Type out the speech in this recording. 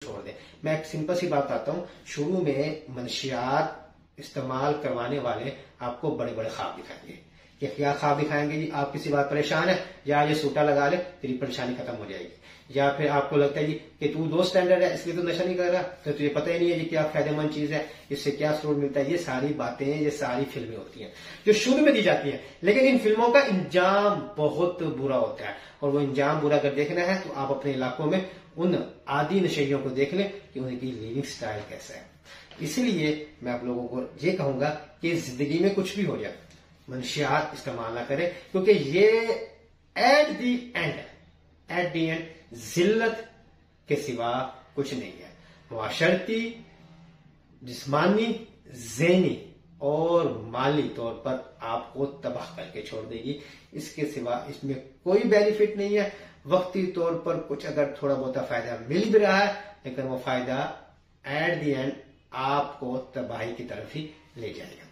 छोड़ दें। मैं एक सिंपल सी बात बताता हूँ, शुरू में मंशियात इस्तेमाल करवाने वाले आपको बड़े बड़े ख्वाब दिखाएंगे। कि क्या ख्वाब दिखाएंगे जी? आप किसी बात परेशान है, या ये सूटा लगा ले, तेरी परेशानी खत्म हो जाएगी। या फिर आपको लगता है जी कि तू दो स्टैंडर्ड है इसलिए तू नशा नहीं कर रहा, तो तुझे पता ही नहीं है जी क्या फायदेमंद चीज है, इससे क्या सुरूर मिलता है। ये सारी बातें, ये सारी फिल्में होती हैं जो शुरू में दी जाती हैं, लेकिन इन फिल्मों का इंजाम बहुत बुरा होता है। और वो इंजाम बुरा अगर देखना है तो आप अपने इलाकों में उन आदि नशेइयों को देख लें कि उनकी लिविंग स्टाइल कैसा है। इसलिए मैं आप लोगों को ये कहूंगा कि जिंदगी में कुछ भी हो जाए, मंशियात इस्तेमाल ना करें, क्योंकि ये एट दी एंड जिल्लत के सिवा कुछ नहीं है। मुआशरती, जिस्मानी, ज़हनी और माली तौर पर आपको तबाह करके छोड़ देगी। इसके सिवा इसमें कोई बेनिफिट नहीं है। वक्ती तौर पर कुछ अगर थोड़ा बहुत फायदा मिल भी रहा है, लेकिन वो फायदा एट दी एंड आपको तबाही की तरफ ही ले जाएगा।